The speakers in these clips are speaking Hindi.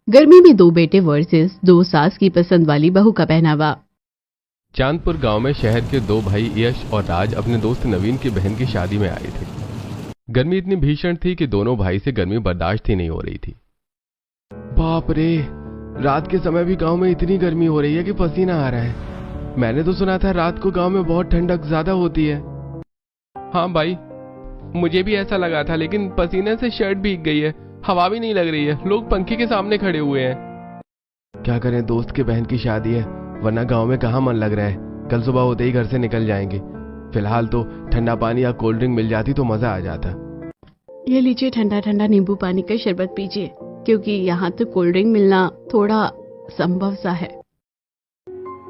गर्मी में दो बेटे वर्सेस दो सास की पसंद वाली बहू का पहनावा। चांदपुर गांव में शहर के दो भाई यश और राज अपने दोस्त नवीन की बहन की शादी में आए थे। गर्मी इतनी भीषण थी कि दोनों भाई से गर्मी बर्दाश्त ही नहीं हो रही थी। बाप रे, रात के समय भी गांव में इतनी गर्मी हो रही है कि पसीना आ रहा है। मैंने तो सुना था रात को गांव में बहुत ठंडक ज्यादा होती है। हाँ भाई, मुझे भी ऐसा लगा था, लेकिन पसीने से शर्ट भीग गई है, हवा भी नहीं लग रही है। लोग पंखे के सामने खड़े हुए हैं। क्या करें, दोस्त के बहन की शादी है, वरना गांव में कहाँ मन लग रहा है। कल सुबह होते ही घर से निकल जाएंगे। फिलहाल तो ठंडा पानी या कोल्ड ड्रिंक मिल जाती तो मजा आ जाता। ये लीजिए ठंडा ठंडा नींबू पानी का शरबत पीजिए, क्योंकि यहाँ तो कोल्ड ड्रिंक मिलना थोड़ा संभव सा है।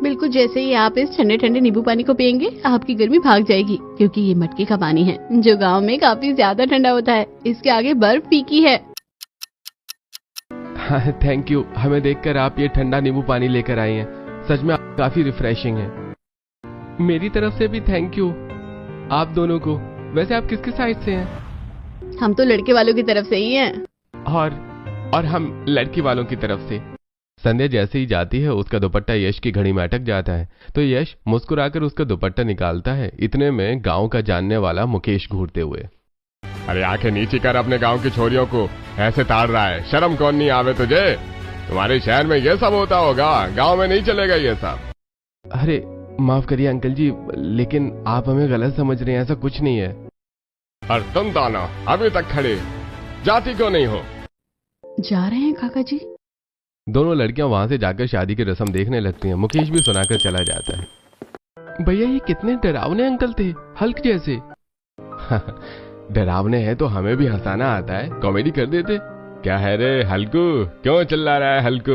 बिल्कुल जैसे ही आप इस ठंडे ठंडे नींबू पानी को पियेंगे आपकी गर्मी भाग जाएगी, क्योंकि ये मटके का पानी है जो गांव में काफी ज्यादा ठंडा होता है। इसके आगे बर्फ फीकी है। हाँ, थैंक यू। हमें देखकर आप ये ठंडा नींबू पानी लेकर आए हैं, सच में काफी रिफ्रेशिंग है। मेरी तरफ से भी थैंक यू आप दोनों को। वैसे आप किसके साइड से हैं? हम तो लड़के वालों की तरफ से ही हैं। और हम लड़की वालों की तरफ से। संध्या जैसे ही जाती है उसका दुपट्टा यश की घड़ी में अटक जाता है, तो यश मुस्कुराकर उसका दुपट्टा निकालता है। इतने में गांव का जानने वाला मुकेश घूरते हुए, अरे आंखें नीची कर, अपने गांव की छोरियों को ऐसे ताड़ रहा है। शर्म कौन नहीं आवे तुझे? तुम्हारे शहर में ये सब होता होगा, गांव में नहीं चलेगा ये सब। अरे माफ करिए अंकल जी, लेकिन आप हमें गलत समझ रहे हैं, ऐसा कुछ नहीं है। और तुम दोनों अभी तक खड़े, जाती क्यों नहीं हो? जा रहे हैं काका जी। दोनों लड़कियां वहां से जाकर शादी की रस्म देखने लगती हैं। मुकेश भी सुनाकर चला जाता है। भैया ये कितने डरावने अंकल थे, हल्क जैसे। डरावने हैं तो हमें भी हंसाना आता है, कॉमेडी कर देते। क्या है रे हल्कू, क्यों चिल्ला रहा है हल्कू?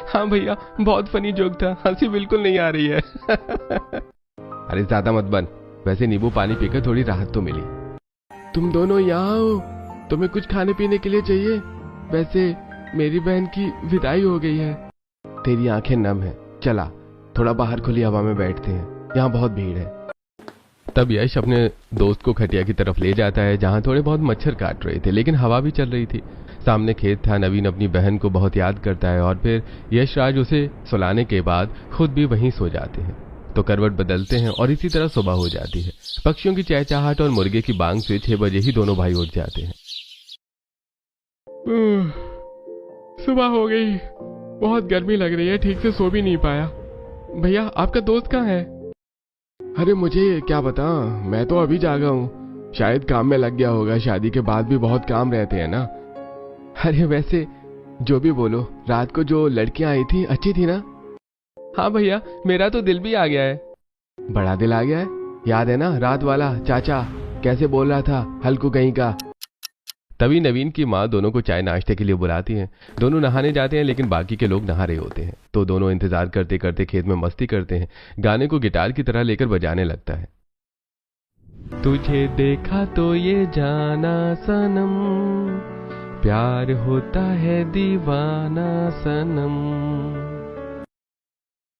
हाँ भैया, बहुत फनी जोक था, हंसी बिल्कुल नहीं आ रही है। अरे ज्यादा मत बन। वैसे नींबू पानी पीकर थोड़ी राहत तो मिली। तुम दोनों यहाँ हो, तुम्हें कुछ खाने पीने के लिए चाहिए? वैसे मेरी बहन की विदाई हो गई है। तेरी आंखें नम है, चला थोड़ा बाहर खुली हवा में बैठते हैं, यहाँ बहुत भीड़ है। तब यश अपने दोस्त को खटिया की तरफ ले जाता है, जहाँ थोड़े बहुत मच्छर काट रहे थे, लेकिन हवा भी चल रही थी। सामने खेत था। नवीन अपनी बहन को बहुत याद करता है और फिर यश राज उसे सुलाने के बाद खुद भी वहीं सो जाते हैं। तो करवट बदलते हैं और इसी तरह सुबह हो जाती है। पक्षियों की चहचहाहट और मुर्गे की बांग से 6 बजे ही दोनों भाई उठ जाते हैं। सुबह हो गई, बहुत गर्मी लग रही है, ठीक से सो भी नहीं पाया। भैया आपका दोस्त कहाँ है? अरे मुझे क्या पता, मैं तो अभी जागा हूँ। शायद काम में लग गया होगा, शादी के बाद भी बहुत काम रहते हैं ना। अरे वैसे जो भी बोलो, रात को जो लड़कियां आई थी अच्छी थी ना? हाँ भैया, मेरा तो दिल भी आ गया है। बड़ा दिल आ गया है? याद है ना रात वाला चाचा कैसे बोल रहा था, हल्कू कहीं का। तभी नवीन की माँ दोनों को चाय नाश्ते के लिए बुलाती है। दोनों नहाने जाते हैं, लेकिन बाकी के लोग नहा रहे होते हैं, तो दोनों इंतजार करते करते खेत में मस्ती करते हैं। गाने को गिटार की तरह लेकर बजाने लगता है। तुझे देखा तो ये जाना सनम, प्यार होता है दीवाना सनम।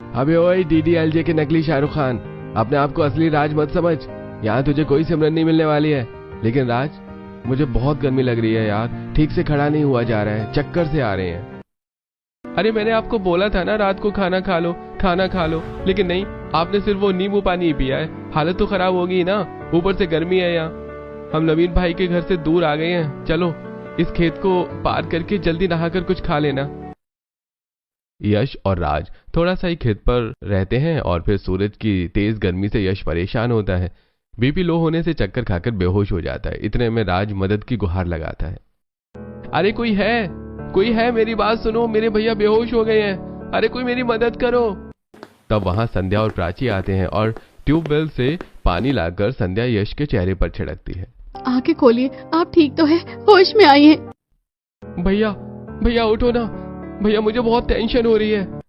अबे ओए DDLJ के नकली शाहरुख खान, अपने आप को असली राज मत समझ। यहाँ तुझे कोई सिमरन नहीं मिलने वाली है। लेकिन राज, मुझे बहुत गर्मी लग रही है यार, ठीक से खड़ा नहीं हुआ जा रहा है, चक्कर से आ रहे हैं। अरे मैंने आपको बोला था ना रात को खाना खा लो, लेकिन नहीं, आपने सिर्फ वो नींबू पानी ही पिया है। हालत तो खराब होगी ना, ऊपर से गर्मी है यहाँ। हम नवीन भाई के घर से दूर आ गए हैं, चलो इस खेत को पार करके जल्दी नहाकर कुछ खा लेना। यश और राज थोड़ा सा ही खेत पर रहते हैं और फिर सूरज की तेज गर्मी से यश परेशान होता है। बीपी लो होने से चक्कर खाकर बेहोश हो जाता है। इतने में राज मदद की गुहार लगाता है। अरे कोई है, मेरी बात सुनो, मेरे भैया बेहोश हो गए हैं, अरे कोई मेरी मदद करो। तब वहां संध्या और प्राची आते हैं और ट्यूबवेल से पानी लाकर संध्या यश के चेहरे पर छिड़कती है। आंखें खोलिए, आप ठीक तो है, होश में आई हैं। भैया उठो ना, भैया मुझे बहुत टेंशन हो रही है।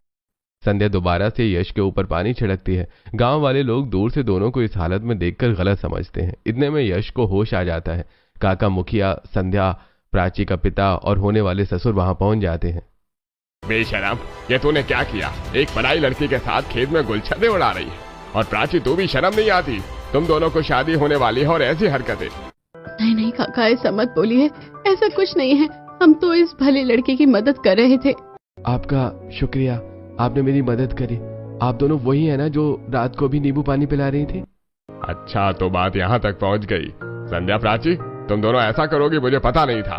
संध्या दोबारा से यश के ऊपर पानी छिड़कती है। गांव वाले लोग दूर से दोनों को इस हालत में देखकर गलत समझते हैं। इतने में यश को होश आ जाता है। काका मुखिया, संध्या, प्राची का पिता और होने वाले ससुर वहां पहुंच जाते हैं। बेशरम, ये तूने क्या किया? एक पराई लड़की के साथ खेत में गुलछर्रे उड़ा रही है। और प्राची, तू भी शर्म नहीं आती? तुम दोनों को शादी होने वाली है और ऐसी हरकतें। नहीं काका, ऐसा मत बोलिए, ऐसा कुछ नहीं है। हम तो इस भले लड़के की मदद कर रहे थे। आपका शुक्रिया, आपने मेरी मदद करी। आप दोनों वही है ना जो रात को भी नींबू पानी पिला रही थी? अच्छा, तो बात यहाँ तक पहुँच गई। संध्या, प्राची, तुम दोनों ऐसा करोगी मुझे पता नहीं था।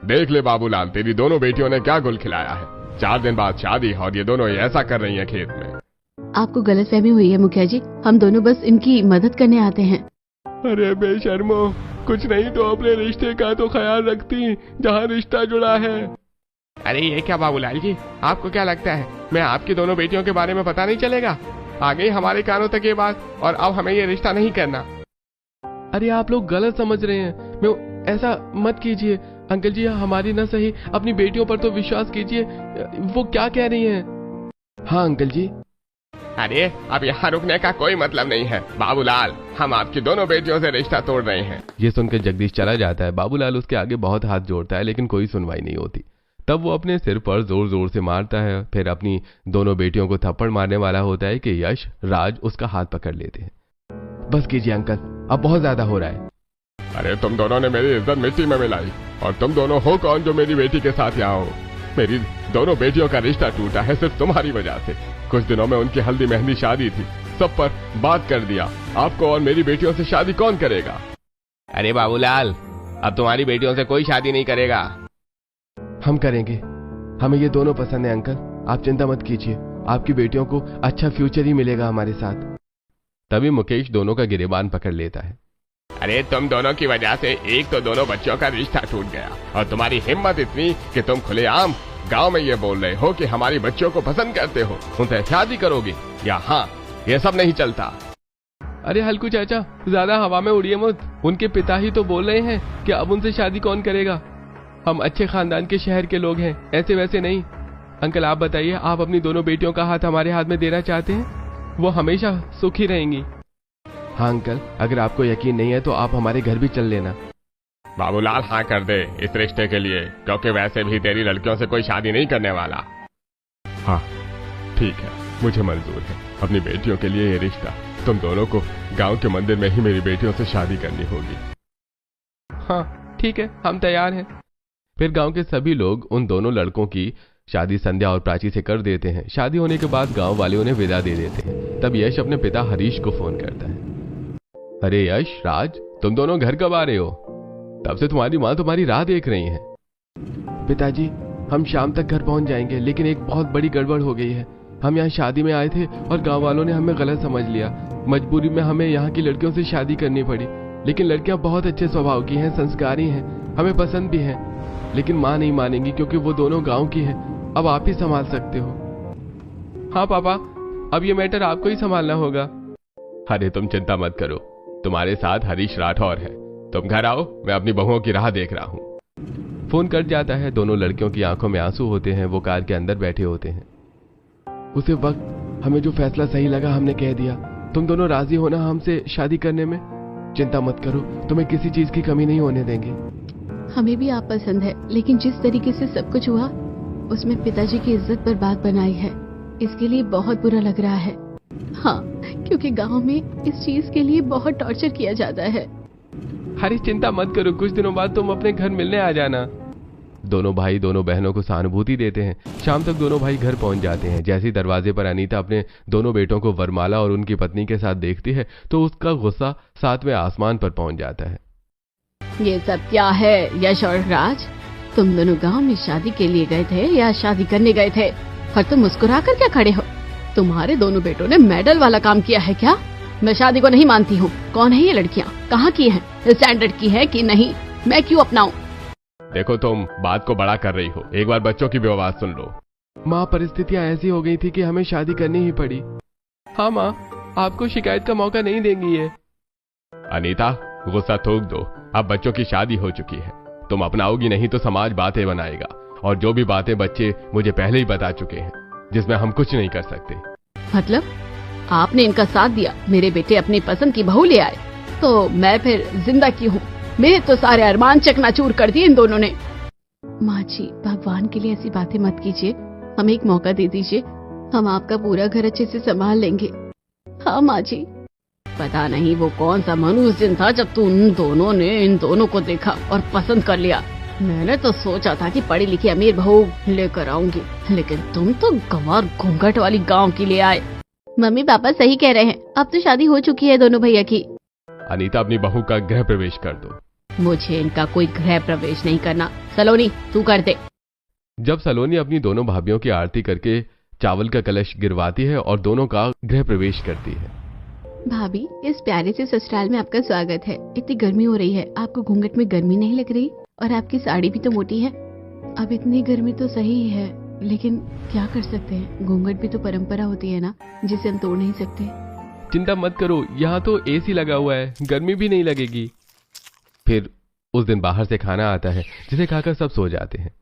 देख ले बाबूलाल, तेरी दोनों बेटियों ने क्या गुल खिलाया है। 4 दिन बाद शादी और ये दोनों ऐसा कर रही हैं खेत में। आपको गलतफहमी हुई है मुखिया जी, हम दोनों बस इनकी मदद करने आते हैं। अरे बेशर्मो, कुछ नहीं तो अपने रिश्ते का तो ख्याल रखती जहाँ रिश्ता जुड़ा है। अरे ये क्या बाबूलाल जी, आपको क्या लगता है मैं आपकी दोनों बेटियों के बारे में पता नहीं चलेगा? आ गई हमारे कानों तक ये बात और अब हमें ये रिश्ता नहीं करना। अरे आप लोग गलत समझ रहे हैं। मैं ऐसा मत कीजिए अंकल जी, हमारी न सही अपनी बेटियों पर तो विश्वास कीजिए। वो क्या कह रही हैं? हाँ अंकल जी। अरे अब यहाँ रुकने का कोई मतलब नहीं है बाबूलाल, हम आपकी दोनों बेटियों से रिश्ता तोड़ रहे हैं। ये सुनकर जगदीश चला जाता है। बाबूलाल उसके आगे बहुत हाथ जोड़ता है लेकिन कोई सुनवाई नहीं होती। तब वो अपने सिर पर जोर जोर से मारता है। फिर अपनी दोनों बेटियों को थप्पड़ मारने वाला होता है कि यश, राज उसका हाथ पकड़ लेते हैं। बस कीजिए अंकल, अब बहुत ज्यादा हो रहा है। अरे तुम दोनों ने मेरी इज्जत मिट्टी में मिलाई और तुम दोनों हो कौन जो मेरी बेटी के साथ यहाँ हो? मेरी दोनों बेटियों का रिश्ता टूटा है सिर्फ तुम्हारी वजह से। कुछ दिनों में उनकी हल्दी मेहंदी शादी थी, सब पर बात कर दिया। आपको और मेरी बेटियों से शादी कौन करेगा? अरे बाबूलाल, अब तुम्हारी बेटियों से कोई शादी नहीं करेगा। हम करेंगे, हमें ये दोनों पसंद है अंकल, आप चिंता मत कीजिए। आपकी बेटियों को अच्छा फ्यूचर ही मिलेगा हमारे साथ। तभी मुकेश दोनों का गिरेबान पकड़ लेता है। अरे तुम दोनों की वजह से एक तो दोनों बच्चों का रिश्ता टूट गया और तुम्हारी हिम्मत इतनी कि तुम खुलेआम गांव में ये बोल रहे हो कि हमारी बच्चों को पसंद करते हो, उनसे शादी करोगे या? हाँ, ये सब नहीं चलता। अरे हल्कू चाचा, ज्यादा हवा में उड़िए मत। उनके पिता ही तो बोल रहे हैं कि अब उनसे शादी कौन करेगा। हम अच्छे खानदान के शहर के लोग हैं, ऐसे वैसे नहीं। अंकल आप बताइए, आप अपनी दोनों बेटियों का हाथ हमारे हाथ में देना चाहते हैं? वो हमेशा सुखी रहेंगी। हाँ अंकल, अगर आपको यकीन नहीं है तो आप हमारे घर भी चल लेना। बाबूलाल हाँ कर दे इस रिश्ते के लिए, क्योंकि वैसे भी तेरी लड़कियों से कोई शादी नहीं करने वाला। हाँ ठीक है, मुझे मंजूर है। अपनी बेटियों के लिए ये रिश्ता, तुम दोनों को गांव के मंदिर में ही मेरी बेटियों से शादी करनी होगी। हाँ ठीक है, हम तैयार हैं। फिर गांव के सभी लोग उन दोनों लड़कों की शादी संध्या और प्राची से कर देते हैं। शादी होने के बाद गांव वाले उन्हें विदा दे देते हैं। तब यश अपने पिता हरीश को फोन करता है। अरे यश, राज, तुम दोनों घर कब आ रहे हो? तब से तुम्हारी माँ तुम्हारी राह देख रही है। पिताजी, हम शाम तक घर पहुंच जाएंगे, लेकिन एक बहुत बड़ी गड़बड़ हो गई है। हम यहाँ शादी में आए थे और गांव वालों ने हमें गलत समझ लिया। मजबूरी में हमें यहाँ की लड़कियों से शादी करनी पड़ी। लेकिन लड़कियां बहुत अच्छे स्वभाव की हैं, संस्कारी हैं, हमें पसंद भी हैं। लेकिन माँ नहीं मानेंगी क्योंकि वो दोनों गांव की हैं। अब आप ही संभाल सकते हो। हाँ पापा, अब ये मैटर आपको ही संभालना होगा। अरे तुम चिंता मत करो, तुम्हारे साथ हरीश राठौर है। तुम घर आओ, मैं अपनी बहुओं की राह देख रहा हूँ। फोन कट जाता है। दोनों लड़कियों की आंखों में आंसू होते हैं। वो कार के अंदर बैठे होते हैं। उसी वक्त हमें जो फैसला सही लगा हमने कह दिया। तुम दोनों राजी हो ना हमसे शादी करने में? चिंता मत करो, तुम्हें किसी चीज की कमी नहीं होने देंगे। हमें भी आप पसंद है, लेकिन जिस तरीके से सब कुछ हुआ उसमें पिताजी की इज्जत पर बात बनाई है, इसके लिए बहुत बुरा लग रहा है। हाँ, क्योंकि गांव में इस चीज के लिए बहुत टॉर्चर किया जाता है। हरी चिंता मत करो, कुछ दिनों बाद तुम अपने घर मिलने आ जाना। दोनों भाई दोनों बहनों को सहानुभूति देते हैं। शाम तक दोनों भाई घर पहुंच जाते हैं। जैसे ही दरवाजे पर अनीता अपने दोनों बेटों को वरमाला और उनकी पत्नी के साथ देखती है तो उसका गुस्सा 7वें आसमान पर पहुंच जाता है। ये सब क्या है यश और राज? तुम दोनों गांव में शादी के लिए गए थे या शादी करने गए थे? और तुम मुस्कुरा कर क्या खड़े हो? तुम्हारे दोनों बेटों ने मेडल वाला काम किया है क्या? मैं शादी को नहीं मानती हूँ। कौन है ये लड़कियाँ? कहाँ की हैं? स्टैंडर्ड की है कि नहीं? मैं क्यों अपनाऊं? देखो, तुम बात को बड़ा कर रही हो, एक बार बच्चों की भी आवाज सुन लो। माँ, परिस्थितियाँ ऐसी हो गई थी कि हमें शादी करनी ही पड़ी। हाँ माँ, आपको शिकायत का मौका नहीं देंगी ये। अनीता, गुस्सा थूक दो, अब बच्चों की शादी हो चुकी है। तुम अपनाओगी नहीं तो समाज बातें बनाएगा, और जो भी बातें बच्चे मुझे पहले ही बता चुके हैं, जिसमें हम कुछ नहीं कर सकते। मतलब आपने इनका साथ दिया, मेरे बेटे अपनी पसंद की बहू ले आए, तो मैं फिर जिंदा क्यों हूँ? मेरे तो सारे अरमान चकनाचूर कर दिए इन दोनों ने। माँ जी, भगवान के लिए ऐसी बातें मत कीजिए, हमें एक मौका दे दीजिए, हम आपका पूरा घर अच्छे से संभाल लेंगे। हाँ माँ जी। पता नहीं वो कौन सा मनुष्य दिन था जब तुम दोनों ने इन दोनों को देखा और पसंद कर लिया। मैंने तो सोचा था कि पढ़ी लिखी अमीर बहू लेकर आऊंगी, लेकिन तुम तो गंवार घूंघट वाली गांव की ले आए। मम्मी पापा सही कह रहे हैं, अब तो शादी हो चुकी है दोनों भैया की। अनीता, अपनी बहू का गृह प्रवेश कर दो। मुझे इनका कोई गृह प्रवेश नहीं करना। सलोनी तू कर दे। जब सलोनी अपनी दोनों भाभियों की आरती करके चावल का कलश गिरवाती है और दोनों का गृह प्रवेश करती है। भाभी, इस प्यारे से ससुराल में आपका स्वागत है। इतनी गर्मी हो रही है, आपको घूंघट में गर्मी नहीं लग रही? और आपकी साड़ी भी तो मोटी है। अब इतनी गर्मी तो सही है, लेकिन क्या कर सकते हैं, घूंघट भी तो परंपरा होती है ना, जिसे हम तोड़ नहीं सकते। चिंता मत करो, यहाँ तो एसी लगा हुआ है, गर्मी भी नहीं लगेगी। फिर उस दिन बाहर से खाना आता है जिसे खाकर सब सो जाते हैं।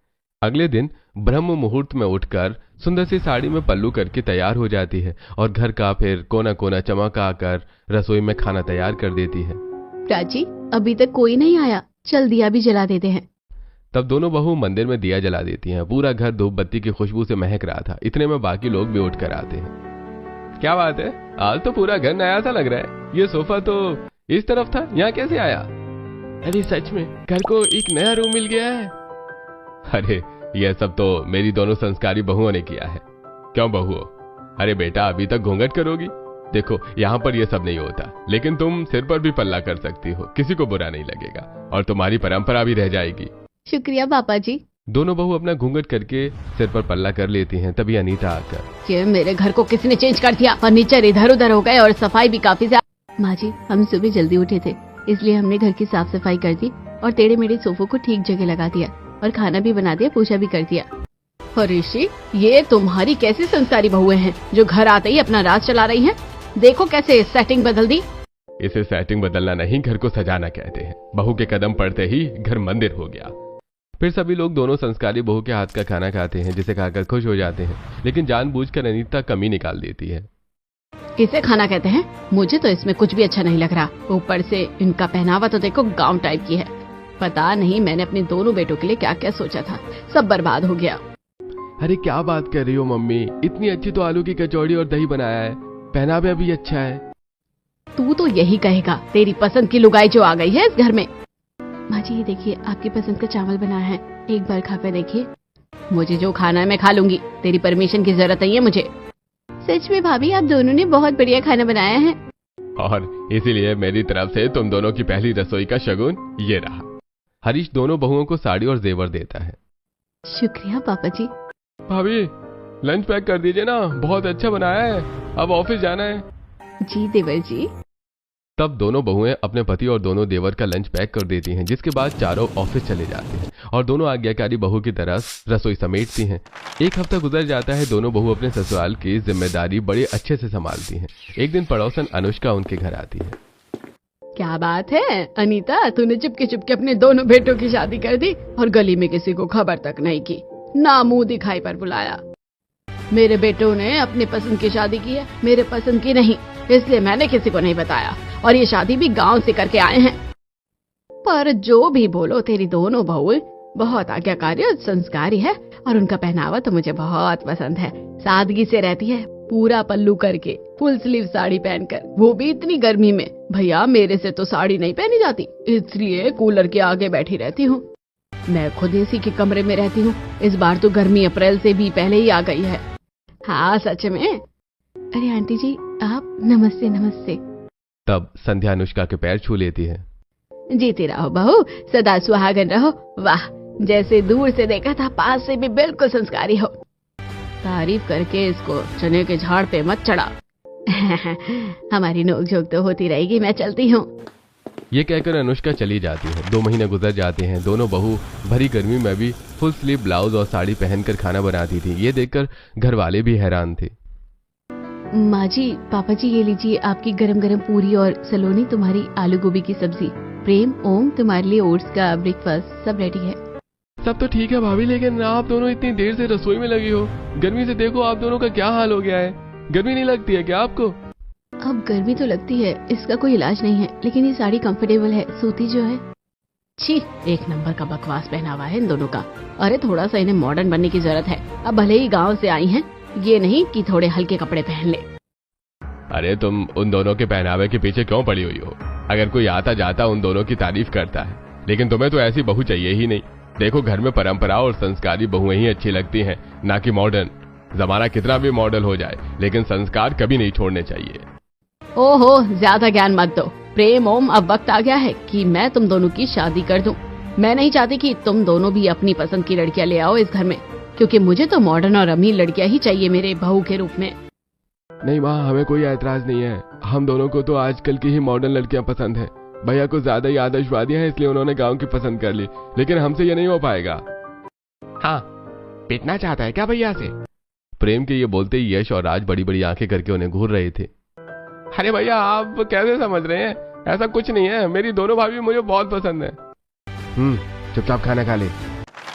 अगले दिन ब्रह्म मुहूर्त में उठकर सुंदर सी साड़ी में पल्लू करके तैयार हो जाती है और घर का फिर कोना कोना चमका कर रसोई में खाना तैयार कर देती है। प्राची, अभी तक कोई नहीं आया, चल दिया भी जला देते हैं। तब दोनों बहू मंदिर में दिया जला देती हैं। पूरा घर धूप बत्ती की खुशबू से महक रहा था। इतने में बाकी लोग भी उठकर आते हैं। क्या बात है, आज तो पूरा घर नया सा लग रहा है। ये सोफा तो इस तरफ था, यहाँ कैसे आया? अरे सच में घर को एक नया रूम मिल गया है। अरे यह सब तो मेरी दोनों संस्कारी बहुओं ने किया है। क्यों बहुओं? अरे बेटा, अभी तक घूंघट करोगी? देखो, यहाँ पर यह सब नहीं होता, लेकिन तुम सिर पर भी पल्ला कर सकती हो, किसी को बुरा नहीं लगेगा और तुम्हारी परंपरा भी रह जाएगी। शुक्रिया पापा जी। दोनों बहू अपना घूंघट करके सिर पर पल्ला कर लेती हैं। तभी अनीता आकर, ये मेरे घर को किसने चेंज कर दिया? फर्नीचर इधर उधर हो गए और सफाई भी काफी ज्यादा। माँ जी, हम सुबह जल्दी उठे थे, इसलिए हमने घर की साफ सफाई कर दी और टेढ़े मेढ़े सोफों को ठीक जगह लगा दिया और खाना भी बना दिया, पूजा भी कर दिया। ऋषि, ये तुम्हारी कैसी संस्कारी बहुएं हैं जो घर आते ही अपना राज चला रही हैं? देखो कैसे सेटिंग बदल दी। इसे सेटिंग बदलना नहीं, घर को सजाना कहते हैं। बहू के कदम पड़ते ही घर मंदिर हो गया। फिर सभी लोग दोनों संस्कारी बहू के हाथ का खाना खाते हैं, जिसे खाकर खुश हो जाते हैं। लेकिन जानबूझकर अनीता कमी निकाल देती है। किसे खाना कहते हैं? मुझे तो इसमें कुछ भी अच्छा नहीं लग रहा। ऊपर से इनका पहनावा तो देखो गांव टाइप की है। पता नहीं मैंने अपने दोनों बेटों के लिए क्या क्या सोचा था, सब बर्बाद हो गया। अरे क्या बात कर रही हो मम्मी, इतनी अच्छी तो आलू की कचौड़ी और दही बनाया है, पहनावा भी अच्छा है। तू तो यही कहेगा, तेरी पसंद की लुगाई जो आ गई है इस घर में। माँ जी, ये देखिए आपकी पसंद का चावल बना है, एक बार खा कर देखिए। मुझे जो खाना है मैं खा लूंगी, तेरी परमिशन की जरूरत नहीं है मुझे। सच में भाभी, आप दोनों ने बहुत बढ़िया खाना बनाया है। और इसीलिए मेरी तरफ से तुम दोनों की पहली रसोई का शगुन ये रहा। हरीश दोनों बहुओं को साड़ी और जेवर देता है। शुक्रिया पापा जी। भाभी, लंच पैक कर दीजिए ना, बहुत अच्छा बनाया है, अब ऑफिस जाना है। जी देवर जी। तब दोनों बहुएं अपने पति और दोनों देवर का लंच पैक कर देती हैं, जिसके बाद चारों ऑफिस चले जाते हैं और दोनों आज्ञाकारी बहू की तरह रसोई समेटती हैं। एक हफ्ता गुजर जाता है। दोनों बहू अपने ससुराल की जिम्मेदारी बड़े अच्छे से संभालती हैं। एक दिन पड़ोसन अनुष्का उनके घर आती है। क्या बात है अनीता, तूने चुपके चुपके अपने दोनों बेटों की शादी कर दी और गली में किसी को खबर तक नहीं की, ना मुंह दिखाई पर बुलाया। मेरे बेटों ने अपनी पसंद की शादी की है, मेरे पसंद की नहीं, इसलिए मैंने किसी को नहीं बताया और ये शादी भी गांव से करके आए हैं। पर जो भी बोलो, तेरी दोनों बहुएं बहुत आज्ञाकारी और संस्कारी है और उनका पहनावा तो मुझे बहुत पसंद है। सादगी से रहती है, पूरा पल्लू करके, फुल स्लीव साड़ी पहनकर, वो भी इतनी गर्मी में। भैया, मेरे से तो साड़ी नहीं पहनी जाती, इसलिए कूलर के आगे बैठी रहती हूँ। मैं खुद एसी के कमरे में रहती हूँ। इस बार तो गर्मी अप्रैल से भी पहले ही आ गई है। हाँ सच में। अरे आंटी जी, आप नमस्ते नमस्ते। तब संध्या अनुष्का के पैर छू लेती है। जीती रहो बहू, सदा सुहागन रहो। वाह, जैसे दूर से देखा था पास से भी बिल्कुल संस्कारी हो। तारीफ करके इसको चने के झाड़ पे मत चढ़ा। हमारी नोकझोंक तो होती रहेगी, मैं चलती हूँ। ये कहकर अनुष्का चली जाती है। 2 महीने गुजर जाते हैं। दोनों बहू भरी गर्मी में भी फुल स्लीव ब्लाउज और साड़ी पहनकर खाना बनाती थी। ये देखकर घर वाले भी हैरान थे। माँ जी, पापा जी, ये लीजिए आपकी गरम गरम पूरी और सलोनी तुम्हारी आलू गोभी की सब्जी। प्रेम, ओम तुम्हारे लिए ओट्स का ब्रेकफास्ट, सब रेडी है। सब तो ठीक है भाभी, लेकिन आप दोनों इतनी देर से रसोई में लगी हो। गर्मी से देखो आप दोनों का क्या हाल हो गया है। गर्मी नहीं लगती है क्या आपको? अब गर्मी तो लगती है, इसका कोई इलाज नहीं है, लेकिन ये साड़ी कंफर्टेबल है, सूती जो है। छी, एक नंबर का बकवास पहनावा है इन दोनों का। अरे थोड़ा सा इन्हें मॉडर्न बनने की जरूरत है। अब भले ही गांव से आई हैं, ये नहीं कि थोड़े हल्के कपड़े पहन ले। अरे तुम उन दोनों के पहनावे के पीछे क्यों पड़ी हुई हो? अगर कोई आता जाता उन दोनों की तारीफ करता है, लेकिन तुम्हें तो ऐसी बहू चाहिए ही नहीं। देखो, घर में परंपरा और संस्कारी बहुएं ही अच्छी लगती हैं, ना कि मॉडर्न। जमाना कितना भी मॉडल हो जाए, लेकिन संस्कार कभी नहीं छोड़ने चाहिए। ओहो, ज्यादा ज्ञान मत दो। प्रेम ओम, अब वक्त आ गया है कि मैं तुम दोनों की शादी कर दूं। मैं नहीं चाहती कि तुम दोनों भी अपनी पसंद की लड़कियां ले आओ इस घर में, क्योंकि मुझे तो मॉडर्न और अमीर लड़कियां ही चाहिए मेरे बहू के रूप में। नहीं माँ, हमें कोई ऐतराज नहीं है। हम दोनों को तो आजकल की ही मॉडर्न लड़कियां पसंद है। भैया को ज्यादा ही आदर्शवादी हैं, इसलिए उन्होंने गांव की पसंद कर ली, लेकिन हमसे ये नहीं हो पाएगा। हाँ, पिटना चाहता है क्या भैया से? प्रेम के ये बोलते ही यश और राज बड़ी बड़ी आंखें करके उन्हें घूर रहे थे। अरे भैया, आप कैसे समझ रहे हैं? ऐसा कुछ नहीं है, मेरी दोनों भाभी मुझे बहुत पसंद है। चुपचाप खाना खा ले।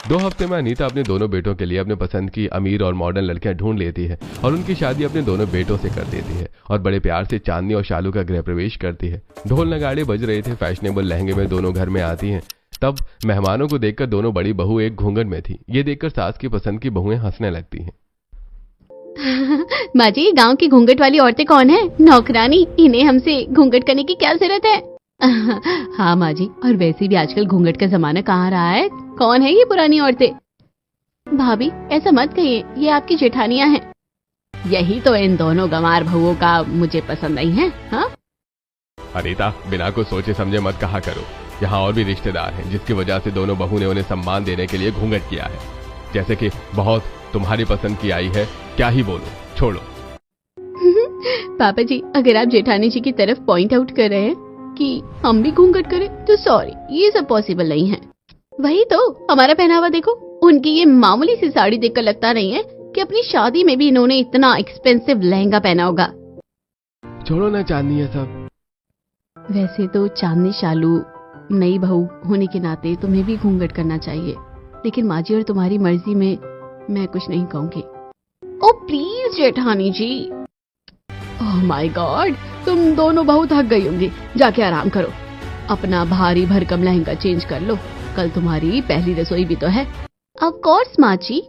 2 हफ्ते में अनीता अपने दोनों बेटों के लिए अपने पसंद की अमीर और मॉडर्न लड़कियां ढूंढ लेती है और उनकी शादी अपने दोनों बेटों से कर देती है और बड़े प्यार से चांदनी और शालू का गृह प्रवेश करती है। ढोल नगाड़े बज रहे थे, फैशनेबल लहंगे में दोनों घर में आती हैं। तब मेहमानों को देखकर दोनों बड़ी बहू एक घूंघट में थी। ये देखकर सास की पसंद की बहुएं हंसने लगती हैं। माँ जी, गाँव की घूंघट वाली औरतें कौन है? नौकरानी, इन्हें हमसे घूंघट करने की क्या जरूरत है? हाँ माँ जी, और वैसे भी आजकल घूंघट का जमाना कहाँ रहा है। कौन है ये पुरानी औरतें? भाभी, ऐसा मत कहिए, ये आपकी जेठानियां हैं। यही तो इन दोनों गंवार बहुओं का मुझे पसंद नहीं है। हाँ अनीता, बिना कुछ सोचे समझे मत कहा करो। यहाँ और भी रिश्तेदार हैं, जिसकी वजह से दोनों बहू ने उन्हें सम्मान देने के लिए घूंघट किया है। जैसे कि बहुत तुम्हारी पसंद की आई है, क्या ही बोलो, छोड़ो। पापा जी, अगर आप जेठानी जी की तरफ पॉइंट आउट कर रहे हैं कि हम भी घूंघट करें, तो सॉरी, ये सब पॉसिबल नहीं है। वही तो, हमारा पहनावा देखो, उनकी ये मामूली सी साड़ी देखकर लगता नहीं है कि अपनी शादी में भी इन्होंने इतना एक्सपेंसिव लहंगा पहना होगा। छोड़ो ना चांदनी ये सब। वैसे तो चांदनी शालू नई बहू होने के नाते तुम्हें भी घूंघट करना चाहिए, लेकिन माँ जी और तुम्हारी मर्जी में मैं कुछ नहीं कहूंगी। ओ प्लीज जेठानी जी। ओह माय गॉड, तुम दोनों बहुत थक गई होंगी, जाके आराम करो। अपना भारी भरकम लहंगा चेंज कर लो, कल तुम्हारी पहली रसोई भी तो है। ऑफ कोर्स माँ जी।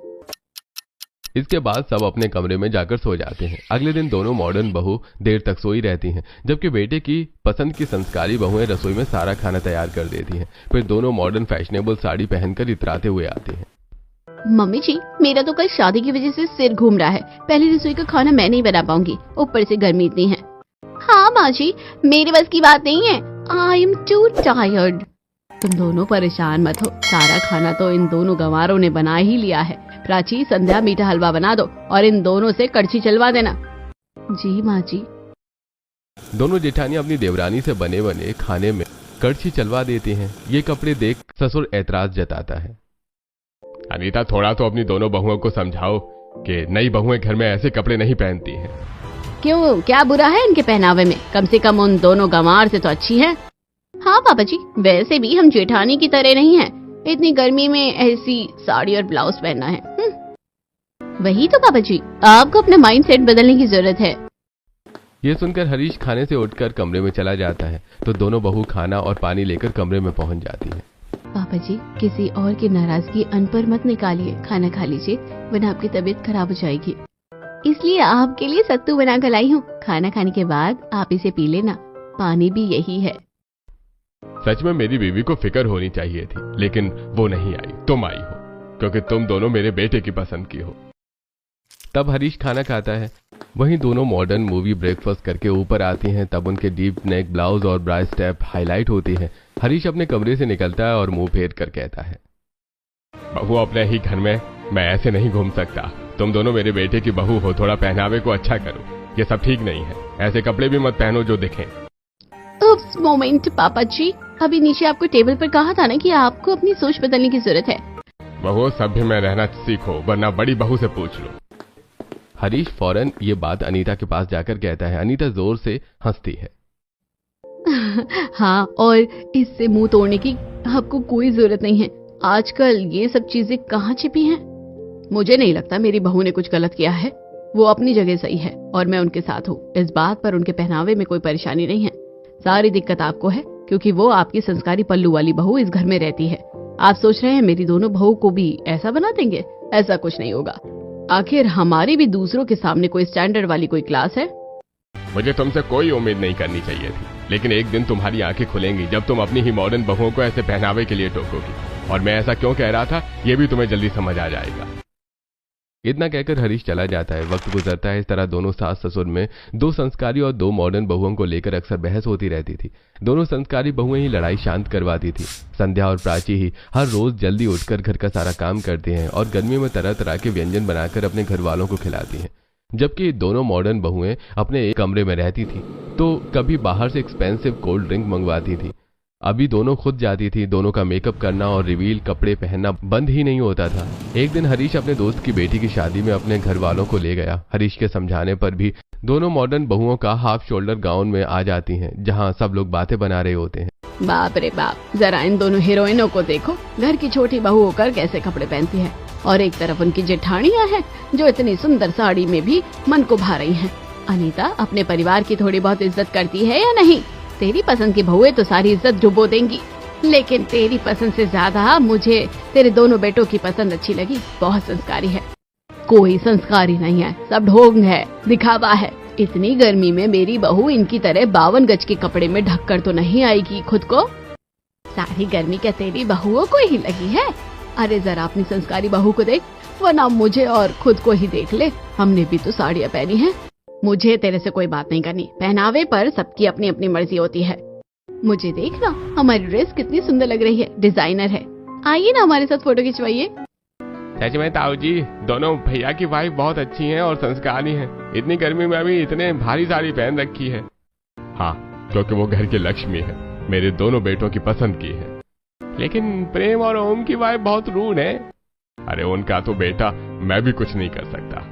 इसके बाद सब अपने कमरे में जाकर सो जाते हैं। अगले दिन दोनों मॉडर्न बहू देर तक सोई रहती हैं, जबकि बेटे की पसंद की संस्कारी बहुएं रसोई में सारा खाना तैयार कर देती हैं। फिर दोनों मॉडर्न फैशनेबल साड़ी पहनकर इतराते हुए आते हैं। मम्मी जी, मेरा तो कल शादी की वजह से सिर घूम रहा है। पहली रसोई का खाना मैं नहीं बना पाऊंगी, ऊपर से गर्मी इतनी है। हाँ माँ जी, मेरे बस की बात नहीं है। I am to tired. तुम दोनों परेशान मत हो, सारा खाना तो इन दोनों गंवारों ने बना ही लिया है। प्राची, संध्या, मीठा हलवा बना दो और इन दोनों से कड़छी चलवा देना। जी माँ जी। दोनों जेठानियां अपनी देवरानी से बने बने खाने में कड़छी चलवा देती हैं। ये कपड़े देख ससुर ऐतराज जताता है। अनीता, थोड़ा तो अपनी दोनों बहुओं को समझाओ कि नई बहुएं घर में ऐसे कपड़े नहीं पहनती हैं। क्यों, क्या बुरा है इनके पहनावे में? कम से कम उन दोनों गंवार से तो अच्छी है। हाँ पापा जी, वैसे भी हम जेठानी की तरह नहीं हैं। इतनी गर्मी में ऐसी साड़ी और ब्लाउज पहनना है। वही तो पापा जी, आपको अपना माइंड सेट बदलने की जरूरत है। ये सुनकर हरीश खाने से उठकर कमरे में चला जाता है तो दोनों बहू खाना और पानी लेकर कमरे में पहुंच जाती है। पापा जी, किसी और की नाराजगी अन पर मत निकालिए, खाना खा लीजिए, वरना आपकी तबीयत खराब हो जाएगी। इसलिए आपके लिए सत्तू बना कर लाई हूँ। खाना खाने के बाद आप इसे पी लेना, पानी भी यही है। सच में मेरी बीवी को फिक्र होनी चाहिए थी, लेकिन वो नहीं आई। तुम आई हो, क्योंकि तुम दोनों मेरे बेटे की पसंद की हो। तब हरीश खाना खाता है। वहीं दोनों मॉडर्न मूवी ब्रेकफास्ट करके ऊपर आती हैं। तब उनके डीप नेक ब्लाउज और ब्रा स्टेप हाईलाइट होती है। हरीश अपने कमरे से निकलता है और मुंह फेर कर कहता है, बहू, अपने ही घर में मैं ऐसे नहीं घूम सकता। तुम दोनों मेरे बेटे की बहू हो, थोड़ा पहनावे को अच्छा करो। ये सब ठीक नहीं है, ऐसे कपड़े भी मत पहनो जो दिखें। उप्स, मोमेंट पापा जी, अभी नीचे आपको टेबल पर कहा था ना कि आपको अपनी सोच बदलने की जरूरत है। बहू, सभ्य में रहना सीखो, वरना बड़ी बहू से पूछ लो। हरीश फौरन ये बात अनीता के पास जाकर कहता है। अनीता जोर से हंसती है। हाँ, और इससे मुंह तोड़ने की आपको कोई जरूरत नहीं है। आजकल ये सब चीजें कहाँ छिपी हैं? मुझे नहीं लगता मेरी बहू ने कुछ गलत किया है। वो अपनी जगह सही है और मैं उनके साथ हूँ। इस बात पर उनके पहनावे में कोई परेशानी नहीं है। सारी दिक्कत आपको है, क्योंकि वो आपकी संस्कारी पल्लू वाली बहू इस घर में रहती है। आप सोच रहे हैं मेरी दोनों बहू को भी ऐसा बना देंगे? ऐसा कुछ नहीं होगा। आखिर हमारी भी दूसरों के सामने कोई स्टैंडर्ड वाली कोई क्लास है। मुझे तुमसे कोई उम्मीद नहीं करनी चाहिए थी, लेकिन एक दिन तुम्हारी आंखें खुलेंगी जब तुम अपनी ही मॉडर्न बहुओं को ऐसे पहनावे के लिए टोकोगी। और मैं ऐसा क्यों कह रहा था ये भी तुम्हें जल्दी समझ आ जाएगा। इतना कहकर हरीश चला जाता है। वक्त गुजरता है। इस तरह दोनों सास ससुर में दो संस्कारी और दो मॉडर्न बहुओं को लेकर अक्सर बहस होती रहती थी। दोनों संस्कारी बहुएं ही लड़ाई शांत करवाती थी। संध्या और प्राची ही हर रोज जल्दी उठकर घर का सारा काम करते हैं और गर्मी में तरह तरह के व्यंजन बनाकर अपने घर वालों को खिलाती हैं। जबकि दोनों मॉडर्न बहुएं अपने एक कमरे में रहती थी तो कभी बाहर से एक्सपेंसिव कोल्ड ड्रिंक मंगवाती थी। अभी दोनों खुद जाती थी। दोनों का मेकअप करना और रिवील कपड़े पहनना बंद ही नहीं होता था। एक दिन हरीश अपने दोस्त की बेटी की शादी में अपने घर वालों को ले गया। हरीश के समझाने पर भी दोनों मॉडर्न बहुओं का हाफ शोल्डर गाउन में आ जाती हैं, जहां सब लोग बातें बना रहे होते हैं। बाप रे बाप, जरा इन दोनों हीरोइनों को देखो, घर की छोटी बहू होकर कैसे कपड़े पहनती है, और एक तरफ उनकी जेठानियां हैं जो इतनी सुंदर साड़ी में भी मन को भा रही हैं। अनीता, अपने परिवार की थोड़ी बहुत इज्जत करती है या नहीं? तेरी पसंद की बहुएं तो सारी इज्जत डुबो देंगी, लेकिन तेरी पसंद से ज्यादा मुझे तेरे दोनों बेटों की पसंद अच्छी लगी। बहुत संस्कारी है। कोई संस्कारी नहीं है, सब ढोंग है, दिखावा है। इतनी गर्मी में मेरी बहू इनकी तरह 52 गज के कपड़े में ढककर तो नहीं आएगी खुद को। सारी गर्मी क्या तेरी बहुओं को ही लगी है? अरे जरा अपनी संस्कारी बहू को देख, वरना मुझे और खुद को ही देख ले। हमने भी तो साड़ियाँ पहनी है। मुझे तेरे से कोई बात नहीं करनी। पहनावे पर सबकी अपनी अपनी मर्जी होती है। मुझे देखना, हमारी ड्रेस कितनी सुंदर लग रही है, डिजाइनर है। आइए ना हमारे साथ फोटो खिंचवाइए। सच में ताऊ जी, दोनों भैया की वाइफ बहुत अच्छी हैं और संस्कारी हैं। इतनी गर्मी में भी इतने भारी साड़ी पहन रखी है। हाँ, क्योंकि वो घर की लक्ष्मी है, मेरे दोनों बेटों की पसंद की है। लेकिन प्रेम और ओम की वाइफ बहुत रूड है। अरे उनका तो बेटा, मैं भी कुछ नहीं कर सकता।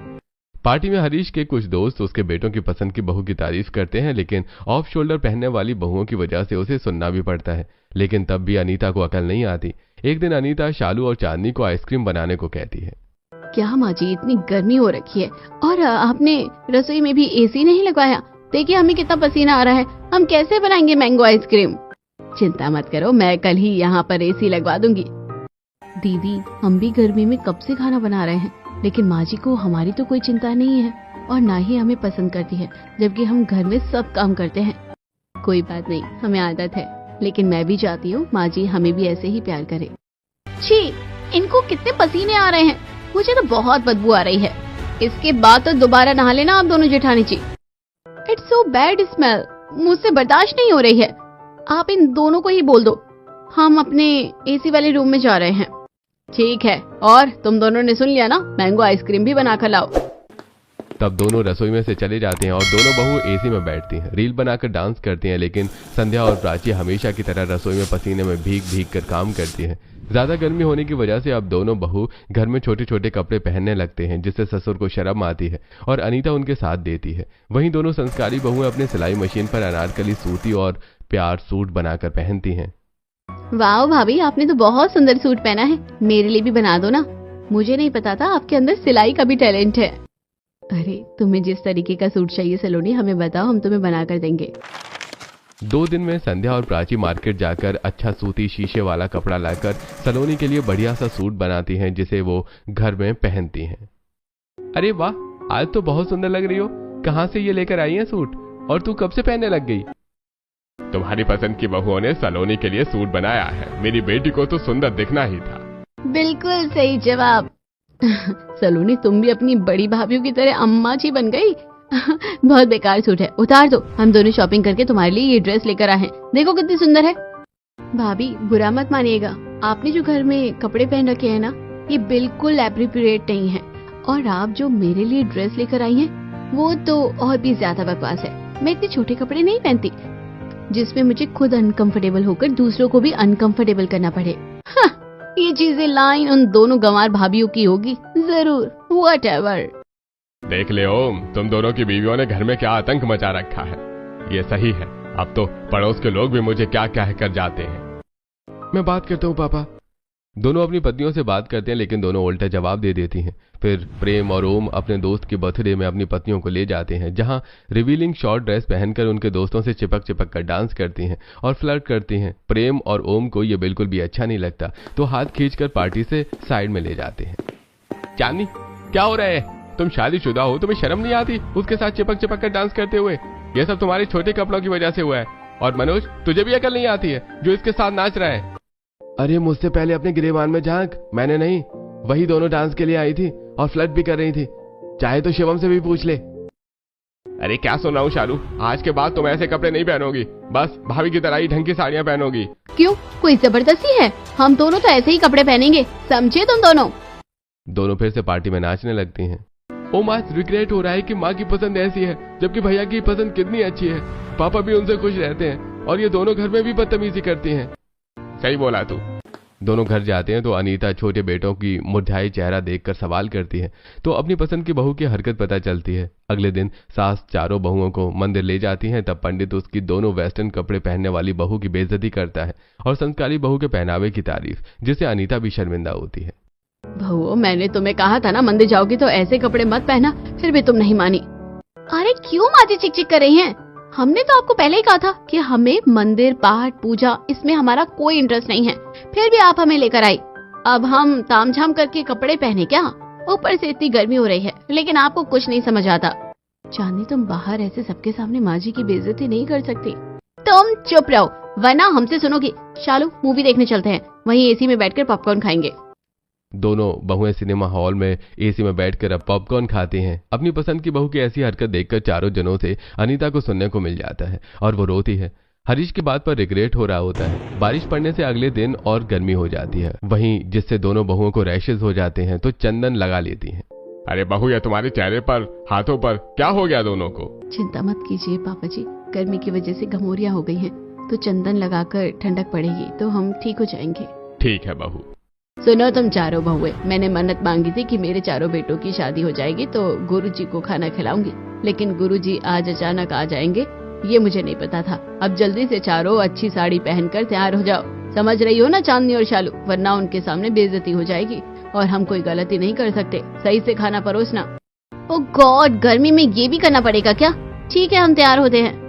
पार्टी में हरीश के कुछ दोस्त उसके बेटों की पसंद की बहू की तारीफ करते हैं, लेकिन ऑफ शोल्डर पहनने वाली बहुओं की वजह से उसे सुनना भी पड़ता है। लेकिन तब भी अनीता को अकल नहीं आती। एक दिन अनीता शालू और चांदनी को आइसक्रीम बनाने को कहती है। क्या माँ जी, इतनी गर्मी हो रखी है और आपने रसोई में भी एसी नहीं लगवाया? देखिए हमें कितना पसीना आ रहा है, हम कैसे बनाएंगे मैंगो आइसक्रीम? चिंता मत करो, मैं कल ही यहाँ पर एसी लगवा दूंगी। दीदी, हम भी गर्मी में कब से खाना बना रहे हैं, लेकिन माँ जी को हमारी तो कोई चिंता नहीं है और ना ही हमें पसंद करती है, जबकि हम घर में सब काम करते हैं। कोई बात नहीं, हमें आदत है, लेकिन मैं भी चाहती हूँ माँ जी हमें भी ऐसे ही प्यार करे। छी, इनको कितने पसीने आ रहे हैं, मुझे तो बहुत बदबू आ रही है। इसके बाद तो दोबारा नहा लेना आप दोनों जेठानी जी। इट्स सो बैड स्मेल, मुझसे बर्दाश्त नहीं हो रही है। आप इन दोनों को ही बोल दो, हम अपने एसी वाले रूम में जा रहे हैं। ठीक है, और तुम दोनों ने सुन लिया ना, मैंगो आइसक्रीम भी बना कर लाओ। तब दोनों रसोई में से चले जाते हैं और दोनों बहू एसी में बैठती हैं, रील बनाकर डांस करती हैं। लेकिन संध्या और प्राची हमेशा की तरह रसोई में पसीने में भीग भीग कर काम करती हैं। ज्यादा गर्मी होने की वजह से अब दोनों बहू घर में छोटे छोटे कपड़े पहनने लगते हैं, जिससे ससुर को शर्म आती है और अनीता उनके साथ देती है। वहीं दोनों संस्कारी बहुएं अपने सिलाई मशीन पर अनारकली सूती और प्यार सूट बनाकर पहनती हैं। वाह भाभी, आपने तो बहुत सुंदर सूट पहना है, मेरे लिए भी बना दो ना। मुझे नहीं पता था आपके अंदर सिलाई का भी टैलेंट है। अरे तुम्हें जिस तरीके का सूट चाहिए सलोनी, हमें बताओ, हम तुम्हें बना कर देंगे। 2 दिन में संध्या और प्राची मार्केट जाकर अच्छा सूती शीशे वाला कपड़ा लाकर सलोनी के लिए बढ़िया सा सूट बनाती हैं, जिसे वो घर में पहनती हैं। अरे वाह, आज तो बहुत सुंदर लग रही हो। कहाँ से ये लेकर आई है सूट, और तू कब से पहनने लग गई? तुम्हारी पसंद की बहुओं ने सलोनी के लिए सूट बनाया है। मेरी बेटी को तो सुंदर दिखना ही था। बिल्कुल सही जवाब। सलोनी, तुम भी अपनी बड़ी भाभीयों की तरह अम्मा जी बन गई। बहुत बेकार सूट है, उतार दो। हम दोनों शॉपिंग करके तुम्हारे लिए ये ड्रेस लेकर आए हैं, देखो कितनी सुंदर है। भाभी, बुरा मत मानिएगा, आपने जो घर में कपड़े पहन रखे हैं ना, ये बिल्कुल एप्रोप्रिएट नहीं है। और आप जो मेरे लिए ड्रेस लेकर आई हैं, वो तो और भी ज्यादा बकवास है। मैं इतने छोटे कपड़े नहीं पहनती जिसमें मुझे खुद अनकंफर्टेबल होकर दूसरों को भी अनकंफर्टेबल करना पड़े। ये चीजें लाइन उन दोनों गंवार भाभीयों की होगी जरूर, व्हाटएवर। देख ले ओम, तुम दोनों की बीवियों ने घर में क्या आतंक मचा रखा है। ये सही है, अब तो पड़ोस के लोग भी मुझे क्या क्या कर जाते हैं। मैं बात करता हूँ पापा। दोनों अपनी पत्नियों से बात करते हैं, लेकिन दोनों उल्टा जवाब दे देती हैं। फिर प्रेम और ओम अपने दोस्त के बर्थडे में अपनी पत्नियों को ले जाते हैं, जहां रिवीलिंग शॉर्ट ड्रेस पहनकर उनके दोस्तों से चिपक चिपक कर डांस करती हैं और फ्लर्ट करती हैं। प्रेम और ओम को यह बिल्कुल भी अच्छा नहीं लगता, तो हाथ खींचकर पार्टी से साइड में ले जाते हैं। चांदनी, क्या हो रहा है? तुम शादीशुदा हो, तुम्हें शर्म नहीं आती उसके साथ चिपक चिपक कर डांस करते हुए? ये सब तुम्हारे छोटे कपड़ों की वजह से हुआ है। और मनोज, तुझे भी अकल नहीं आती है जो इसके साथ नाच रहा है? अरे मुझसे पहले अपने गिरेबान में झांक, मैंने नहीं। वही दोनों डांस के लिए आई थी और फ्लर्ट भी कर रही थी। चाहे तो शिवम से भी पूछ ले। अरे क्या सुन रहा हूँ शालू, आज के बाद तुम ऐसे कपड़े नहीं पहनोगी, बस भाभी की तरह ही ढंग की साड़ियाँ पहनोगी। क्यों, कोई जबरदस्ती है? हम दोनों तो ऐसे ही कपड़े पहनेंगे, समझे तुम दोनों? दोनों फिर से पार्टी में नाचने लगती हैं। ओ माँ, रिग्रेट हो रहा है कि माँ की पसंद ऐसी है, जबकि भैया की पसंद कितनी अच्छी है। पापा भी उनसे खुश रहते हैं और ये दोनों घर में भी बदतमीजी करती हैं। सही बोला तू। दोनों घर जाते हैं तो अनीता छोटे बेटों की मुरझाई चेहरा देखकर सवाल करती है तो अपनी पसंद की बहू की हरकत पता चलती है। अगले दिन सास चारों बहुओं को मंदिर ले जाती है। तब पंडित उसकी दोनों वेस्टर्न कपड़े पहनने वाली बहू की बेइज्जती करता है और संस्कारी बहू के पहनावे की तारीफ, जिससे अनीता भी शर्मिंदा होती है। बहू, मैंने तुम्हें कहा था ना मंदिर जाओगी तो ऐसे कपड़े मत पहना, फिर भी तुम नहीं मानी। अरे क्यों माँ जी चिक चिक कर रही हैं? हमने तो आपको पहले ही कहा था कि हमें मंदिर, पाठ, पूजा इसमें हमारा कोई इंटरेस्ट नहीं है, फिर भी आप हमें लेकर आई। अब हम तामझाम करके कपड़े पहने क्या? ऊपर से इतनी गर्मी हो रही है, लेकिन आपको कुछ नहीं समझ आता। चांदनी, तुम बाहर ऐसे सबके सामने माँ जी की बेइज्जती नहीं कर सकती। तुम चुप रहो, वरना हमसे सुनोगी। शालू, मूवी देखने चलते हैं, वहीं एसी में बैठकर पॉपकॉर्न खाएंगे। दोनों बहुएं सिनेमा हॉल में एसी में बैठकर अब पॉपकॉर्न खाती हैं। अपनी पसंद की बहू की ऐसी हरकत देखकर चारों जनों से अनीता को सुनने को मिल जाता है और वो रोती है। हरीश की बात पर रिग्रेट हो रहा होता है। बारिश पड़ने से अगले दिन और गर्मी हो जाती है, वहीं जिससे दोनों बहुओं को रैशेज हो जाते हैं तो चंदन लगा लेती हैं। अरे बहू, या तुम्हारे चेहरे पर, हाथों पर क्या हो गया दोनों को? चिंता मत कीजिए पापा जी, गर्मी की वजह से घमौरियां हो गई हैं, तो चंदन लगाकर ठंडक पड़ेगी तो हम ठीक हो जाएंगे। ठीक है बहू। सुनो तुम चारों बहुए, मैंने मन्नत मांगी थी कि मेरे चारों बेटों की शादी हो जाएगी तो गुरुजी को खाना खिलाऊंगी, लेकिन गुरुजी आज अचानक आ जाएंगे, ये मुझे नहीं पता था। अब जल्दी से चारों अच्छी साड़ी पहनकर तैयार हो जाओ, समझ रही हो ना चांदनी और शालू, वरना उनके सामने बेइज्जती हो जाएगी और हम कोई गलती नहीं कर सकते। सही से खाना परोसना। ओह गॉड, गर्मी में ये भी करना पड़ेगा क्या? ठीक है, हम तैयार होते हैं।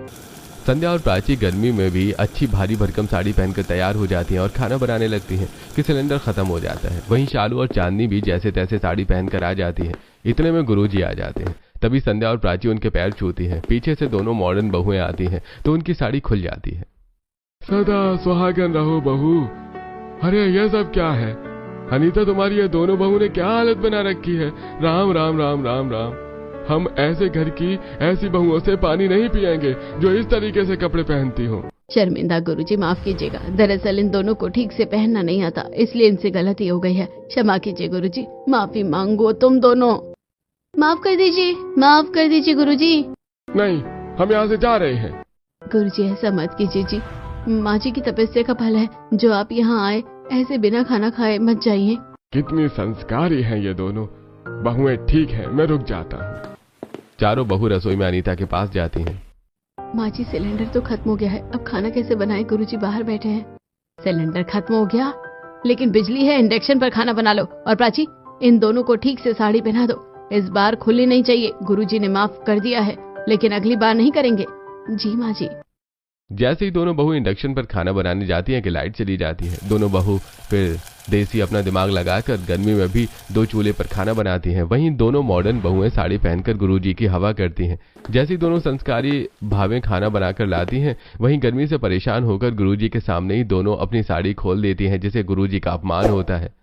संध्या और प्राची गर्मी में भी अच्छी भारी भरकम साड़ी पहनकर तैयार हो जाती हैं और खाना बनाने लगती हैं कि सिलेंडर खत्म हो जाता है। वहीं शालू और चांदनी भी जैसे तैसे साड़ी पहनकर आ जाती है। इतने में गुरुजी आ जाते हैं। तभी संध्या और प्राची उनके पैर छूती हैं। पीछे से दोनों मॉडर्न बहुएं आती हैं तो उनकी साड़ी खुल जाती है। सदा सुहागन रहो बहू। अरे ये सब क्या है? अनीता, तुम्हारी ये दोनों बहू ने क्या हालत बना रखी है? राम राम राम राम राम। हम ऐसे घर की ऐसी बहुओं से पानी नहीं पिएंगे जो इस तरीके से कपड़े पहनती हो। शर्मिंदा गुरुजी, माफ कीजिएगा, दरअसल इन दोनों को ठीक से पहनना नहीं आता, इसलिए इनसे गलती हो गई है। क्षमा कीजिए गुरुजी, माफी मांगो तुम दोनों। माफ कर दीजिए गुरुजी। नहीं, हम यहाँ से जा रहे हैं। गुरुजी ऐसा मत कीजिए जी, माँ जी की तपस्या का फल है जो आप यहाँ आए, ऐसे बिना खाना खाए मत जाइए। कितनी संस्कारी हैं ये दोनों बहुएं। ठीक है, मैं रुक जाता हूँ। चारों बहू रसोई में अनीता के पास जाती हैं। माँ जी, सिलेंडर तो खत्म हो गया है, अब खाना कैसे बनाए? गुरुजी बाहर बैठे हैं। सिलेंडर खत्म हो गया, लेकिन बिजली है, इंडक्शन पर खाना बना लो। और प्राची, इन दोनों को ठीक से साड़ी पहना दो, इस बार खुली नहीं चाहिए। गुरुजी ने माफ कर दिया है, लेकिन अगली बार नहीं करेंगे। जी माँ जी। जैसे ही दोनों बहू इंडक्शन पर खाना बनाने जाती हैं कि लाइट चली जाती है। दोनों बहू फिर देसी अपना दिमाग लगाकर गर्मी में भी 2 चूल्हे पर खाना बनाती हैं। वहीं दोनों मॉडर्न बहुएं साड़ी पहनकर गुरुजी की हवा करती हैं। जैसे ही दोनों संस्कारी भावें खाना बनाकर लाती हैं, वहीं गर्मी से परेशान होकर गुरुजी के सामने ही दोनों अपनी साड़ी खोल देती हैं, जिसे गुरुजी का अपमान होता है।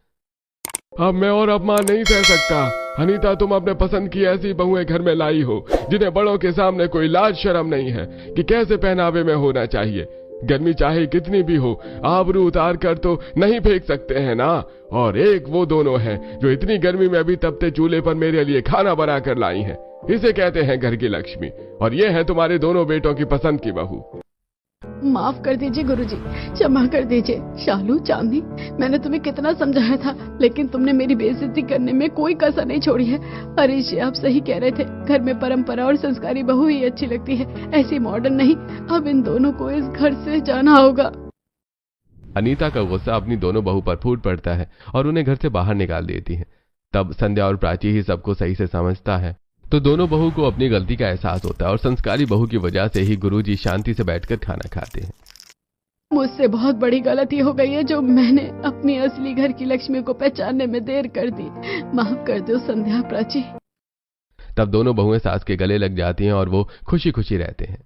अब मैं और अपमान नहीं सह सकता। अनीता, तुम अपने पसंद की ऐसी बहुएं घर में लाई हो जिन्हें बड़ों के सामने कोई लाज शर्म नहीं है कि कैसे पहनावे में होना चाहिए। गर्मी चाहे कितनी भी हो, आबरू उतार कर तो नहीं फेंक सकते हैं ना। और एक वो दोनों हैं जो इतनी गर्मी में भी तपते चूल्हे पर मेरे लिए खाना बना कर लाई हैं। इसे कहते हैं घर की लक्ष्मी। और ये है तुम्हारे दोनों बेटों की पसंद की बहू। माफ कर दीजिए गुरुजी, क्षमा कर दीजिए। शालू, चांदनी, मैंने तुम्हें कितना समझाया था, लेकिन तुमने मेरी बेइज्जती करने में कोई कसर नहीं छोड़ी है। हरीश जी, आप सही कह रहे थे, घर में परंपरा और संस्कारी बहू ही अच्छी लगती है, ऐसी मॉडर्न नहीं। अब इन दोनों को इस घर से जाना होगा। अनीता का गुस्सा अपनी दोनों बहू पर फूट पड़ता है और उन्हें घर से बाहर निकाल देती है। तब संध्या और प्राची ही सबको सही से समझता है, तो दोनों बहू को अपनी गलती का एहसास होता है और संस्कारी बहू की वजह से ही गुरुजी शांति से बैठकर खाना खाते हैं। मुझसे बहुत बड़ी गलती हो गई है जो मैंने अपनी असली घर की लक्ष्मी को पहचानने में देर कर दी। माफ कर दो संध्या, प्राची। तब दोनों बहुएं सास के गले लग जाती हैं और वो खुशी खुशी रहते हैं।